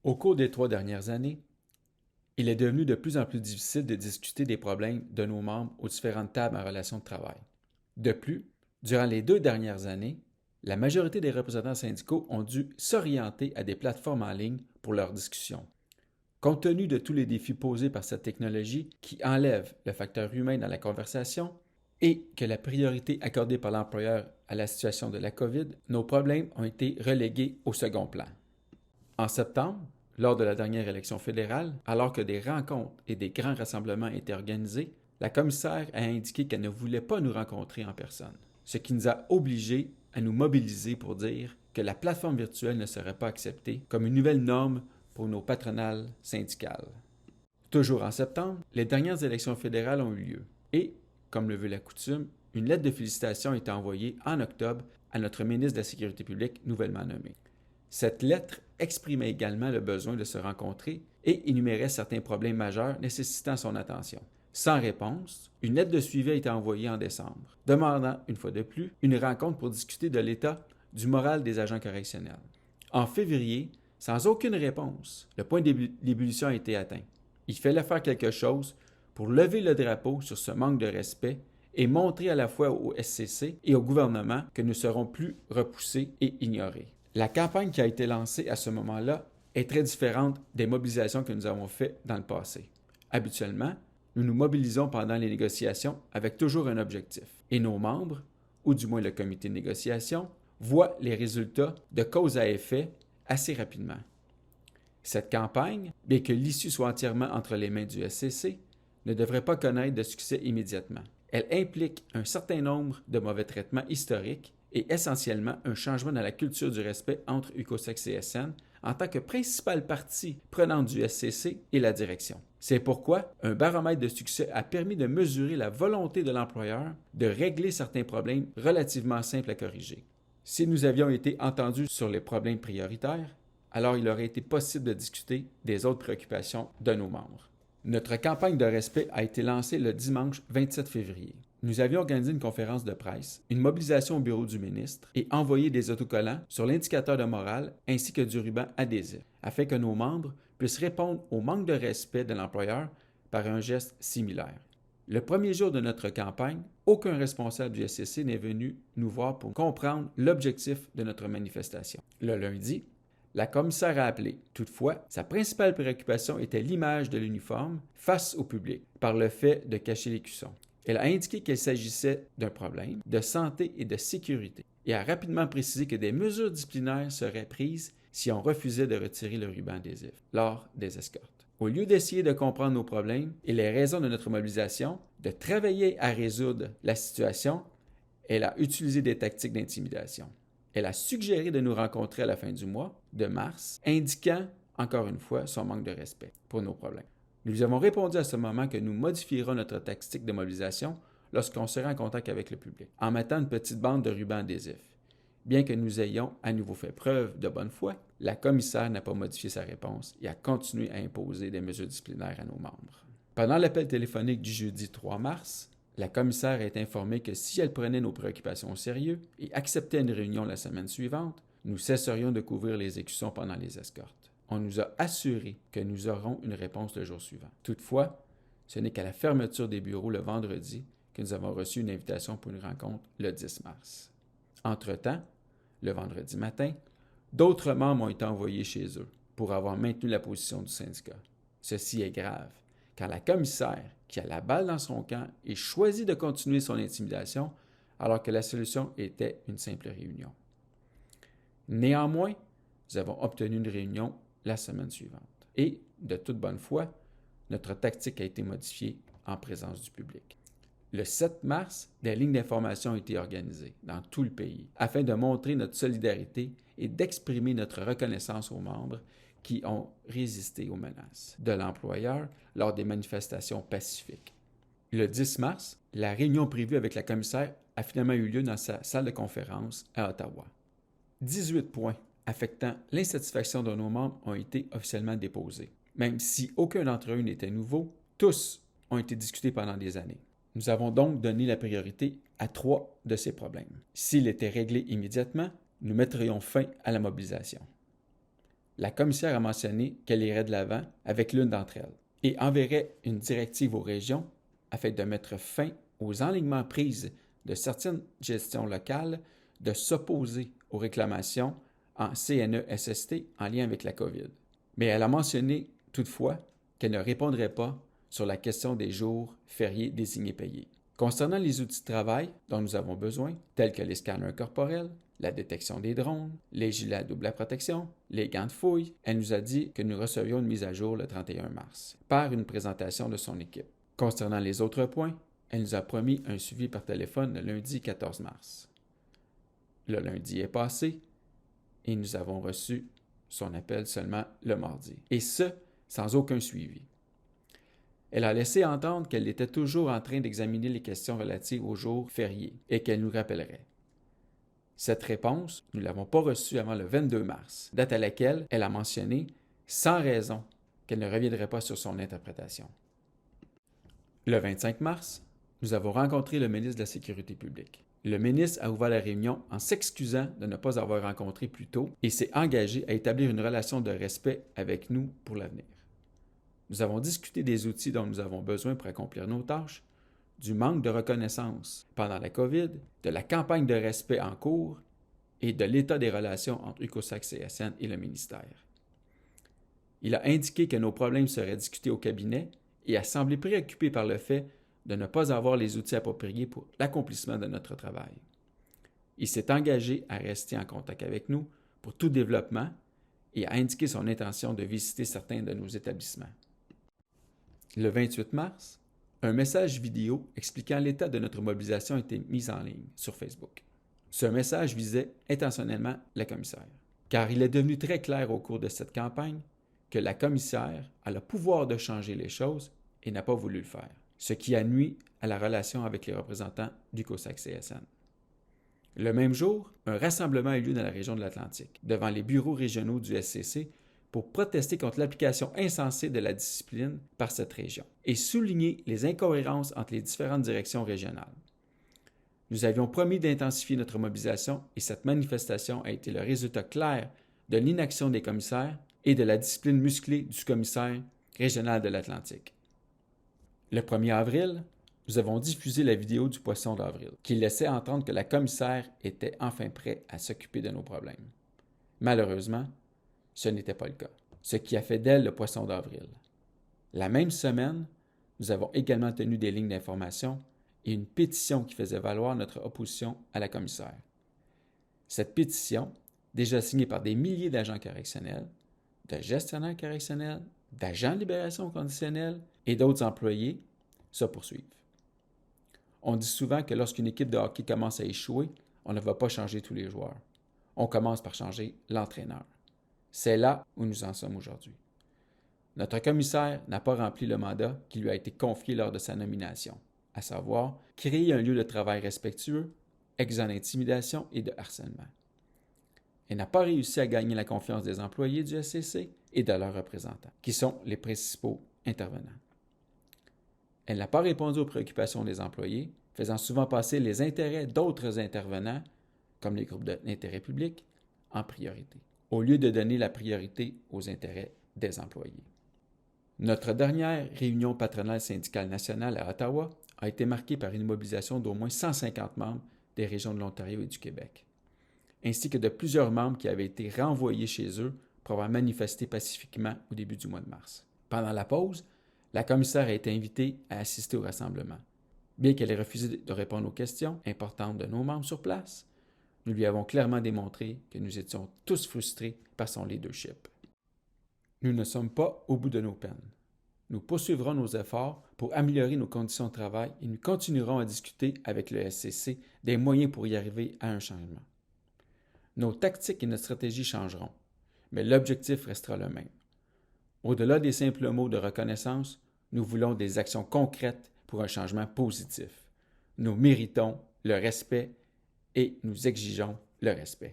Au cours des 3 dernières années, il est devenu de plus en plus difficile de discuter des problèmes de nos membres aux différentes tables en relation de travail. De plus, durant les 2 dernières années, la majorité des représentants syndicaux ont dû s'orienter à des plateformes en ligne pour leurs discussions. Compte tenu de tous les défis posés par cette technologie qui enlève le facteur humain dans la conversation et que la priorité accordée par l'employeur à la situation de la COVID, nos problèmes ont été relégués au second plan. En septembre, lors de la dernière élection fédérale, alors que des rencontres et des grands rassemblements étaient organisés, la commissaire a indiqué qu'elle ne voulait pas nous rencontrer en personne, ce qui nous a obligés à nous mobiliser pour dire que la plateforme virtuelle ne serait pas acceptée comme une nouvelle norme pour nos patronales syndicales. Toujours en septembre, les dernières élections fédérales ont eu lieu et, comme le veut la coutume, une lettre de félicitations a été envoyée en octobre à notre ministre de la Sécurité publique nouvellement nommé. Cette lettre exprimait également le besoin de se rencontrer et énumérait certains problèmes majeurs nécessitant son attention. Sans réponse, une lettre de suivi a été envoyée en décembre, demandant, une fois de plus, une rencontre pour discuter de l'état du moral des agents correctionnels. En février, sans aucune réponse, le point d'ébullition a été atteint. Il fallait faire quelque chose pour lever le drapeau sur ce manque de respect et montrer à la fois au SCC et au gouvernement que nous ne serons plus repoussés et ignorés. La campagne qui a été lancée à ce moment-là est très différente des mobilisations que nous avons faites dans le passé. Habituellement, nous nous mobilisons pendant les négociations avec toujours un objectif. Et nos membres, ou du moins le comité de négociation, voient les résultats de cause à effet assez rapidement. Cette campagne, bien que l'issue soit entièrement entre les mains du SCC, ne devrait pas connaître de succès immédiatement. Elle implique un certain nombre de mauvais traitements historiques et essentiellement un changement dans la culture du respect entre UCOSEX et SN en tant que principale partie prenante du SCC et la direction. C'est pourquoi un baromètre de succès a permis de mesurer la volonté de l'employeur de régler certains problèmes relativement simples à corriger. Si nous avions été entendus sur les problèmes prioritaires, alors il aurait été possible de discuter des autres préoccupations de nos membres. Notre campagne de respect a été lancée le dimanche 27 février. Nous avions organisé une conférence de presse, une mobilisation au bureau du ministre et envoyé des autocollants sur l'indicateur de morale ainsi que du ruban adhésif, afin que nos membres puissent répondre au manque de respect de l'employeur par un geste similaire. Le premier jour de notre campagne, aucun responsable du SCC n'est venu nous voir pour comprendre l'objectif de notre manifestation. Le lundi, la commissaire a appelé. Toutefois, sa principale préoccupation était l'image de l'uniforme face au public, par le fait de cacher l'écusson. Elle a indiqué qu'il s'agissait d'un problème de santé et de sécurité et a rapidement précisé que des mesures disciplinaires seraient prises si on refusait de retirer le ruban adhésif lors des escortes. Au lieu d'essayer de comprendre nos problèmes et les raisons de notre mobilisation, de travailler à résoudre la situation, elle a utilisé des tactiques d'intimidation. Elle a suggéré de nous rencontrer à la fin du mois de mars, indiquant, encore une fois, son manque de respect pour nos problèmes. Nous lui avons répondu à ce moment que nous modifierons notre tactique de mobilisation lorsqu'on sera en contact avec le public, en mettant une petite bande de ruban adhésif. Bien que nous ayons à nouveau fait preuve de bonne foi, la commissaire n'a pas modifié sa réponse et a continué à imposer des mesures disciplinaires à nos membres. Pendant l'appel téléphonique du jeudi 3 mars, la commissaire est informée que si elle prenait nos préoccupations au sérieux et acceptait une réunion la semaine suivante, nous cesserions de couvrir les écussons pendant les escortes. On nous a assuré que nous aurons une réponse le jour suivant. Toutefois, ce n'est qu'à la fermeture des bureaux le vendredi que nous avons reçu une invitation pour une rencontre le 10 mars. Entre-temps, le vendredi matin, d'autres membres ont été envoyés chez eux pour avoir maintenu la position du syndicat. Ceci est grave, car la commissaire, qui a la balle dans son camp, et choisit de continuer son intimidation alors que la solution était une simple réunion. Néanmoins, nous avons obtenu une réunion la semaine suivante. Et, de toute bonne foi, notre tactique a été modifiée en présence du public. Le 7 mars, des lignes d'information ont été organisées dans tout le pays afin de montrer notre solidarité et d'exprimer notre reconnaissance aux membres qui ont résisté aux menaces de l'employeur lors des manifestations pacifiques. Le 10 mars, la réunion prévue avec la commissaire a finalement eu lieu dans sa salle de conférence à Ottawa. 18 points affectant l'insatisfaction de nos membres ont été officiellement déposés. Même si aucun d'entre eux n'était nouveau, tous ont été discutés pendant des années. Nous avons donc donné la priorité à 3 de ces problèmes. S'ils étaient réglés immédiatement, nous mettrions fin à la mobilisation. La commissaire a mentionné qu'elle irait de l'avant avec l'une d'entre elles et enverrait une directive aux régions afin de mettre fin aux enlignements pris de certaines gestions locales de s'opposer aux réclamations en CNESST en lien avec la COVID. Mais elle a mentionné toutefois qu'elle ne répondrait pas sur la question des jours fériés désignés payés. Concernant les outils de travail dont nous avons besoin, tels que les scanners corporels, la détection des drones, les gilets à double protection, les gants de fouille, elle nous a dit que nous recevions une mise à jour le 31 mars, par une présentation de son équipe. Concernant les autres points, elle nous a promis un suivi par téléphone le lundi 14 mars. Le lundi est passé et nous avons reçu son appel seulement le mardi, et ce, sans aucun suivi. Elle a laissé entendre qu'elle était toujours en train d'examiner les questions relatives aux jours fériés et qu'elle nous rappellerait. Cette réponse, nous ne l'avons pas reçue avant le 22 mars, date à laquelle elle a mentionné, sans raison, qu'elle ne reviendrait pas sur son interprétation. Le 25 mars, nous avons rencontré le ministre de la Sécurité publique. Le ministre a ouvert la réunion en s'excusant de ne pas avoir rencontré plus tôt et s'est engagé à établir une relation de respect avec nous pour l'avenir. Nous avons discuté des outils dont nous avons besoin pour accomplir nos tâches, du manque de reconnaissance pendant la COVID, de la campagne de respect en cours et de l'état des relations entre UCOSAC-CSN et le ministère. Il a indiqué que nos problèmes seraient discutés au cabinet et a semblé préoccupé par le fait de ne pas avoir les outils appropriés pour l'accomplissement de notre travail. Il s'est engagé à rester en contact avec nous pour tout développement et a indiqué son intention de visiter certains de nos établissements. Le 28 mars, un message vidéo expliquant l'état de notre mobilisation a été mis en ligne sur Facebook. Ce message visait intentionnellement la commissaire, car il est devenu très clair au cours de cette campagne que la commissaire a le pouvoir de changer les choses et n'a pas voulu le faire, ce qui a nui à la relation avec les représentants du COSAC-CSN. Le même jour, un rassemblement a eu lieu dans la région de l'Atlantique, devant les bureaux régionaux du SCC, pour protester contre l'application insensée de la discipline par cette région et souligner les incohérences entre les différentes directions régionales. Nous avions promis d'intensifier notre mobilisation et cette manifestation a été le résultat clair de l'inaction des commissaires et de la discipline musclée du commissaire régional de l'Atlantique. Le 1er avril, nous avons diffusé la vidéo du poisson d'avril, qui laissait entendre que la commissaire était enfin prête à s'occuper de nos problèmes. Malheureusement, ce n'était pas le cas, ce qui a fait d'elle le poisson d'avril. La même semaine, nous avons également tenu des lignes d'information et une pétition qui faisait valoir notre opposition à la commissaire. Cette pétition, déjà signée par des milliers d'agents correctionnels, de gestionnaires correctionnels, d'agents de libération conditionnelle et d'autres employés, se poursuivent. On dit souvent que lorsqu'une équipe de hockey commence à échouer, on ne va pas changer tous les joueurs. On commence par changer l'entraîneur. C'est là où nous en sommes aujourd'hui. Notre commissaire n'a pas rempli le mandat qui lui a été confié lors de sa nomination, à savoir créer un lieu de travail respectueux, exempt d'intimidation et de harcèlement. Elle n'a pas réussi à gagner la confiance des employés du SCC et de leurs représentants, qui sont les principaux intervenants. Elle n'a pas répondu aux préoccupations des employés, faisant souvent passer les intérêts d'autres intervenants, comme les groupes d'intérêt public, en priorité, au lieu de donner la priorité aux intérêts des employés. Notre dernière réunion patronale syndicale nationale à Ottawa a été marquée par une mobilisation d'au moins 150 membres des régions de l'Ontario et du Québec, ainsi que de plusieurs membres qui avaient été renvoyés chez eux pour avoir manifesté pacifiquement au début du mois de mars. Pendant la pause, la commissaire a été invitée à assister au rassemblement. Bien qu'elle ait refusé de répondre aux questions importantes de nos membres sur place, nous lui avons clairement démontré que nous étions tous frustrés par son leadership. Nous ne sommes pas au bout de nos peines. Nous poursuivrons nos efforts pour améliorer nos conditions de travail et nous continuerons à discuter avec le SCC des moyens pour y arriver à un changement. Nos tactiques et notre stratégie changeront, mais l'objectif restera le même. Au-delà des simples mots de reconnaissance, nous voulons des actions concrètes pour un changement positif. Nous méritons le respect et nous exigeons le respect.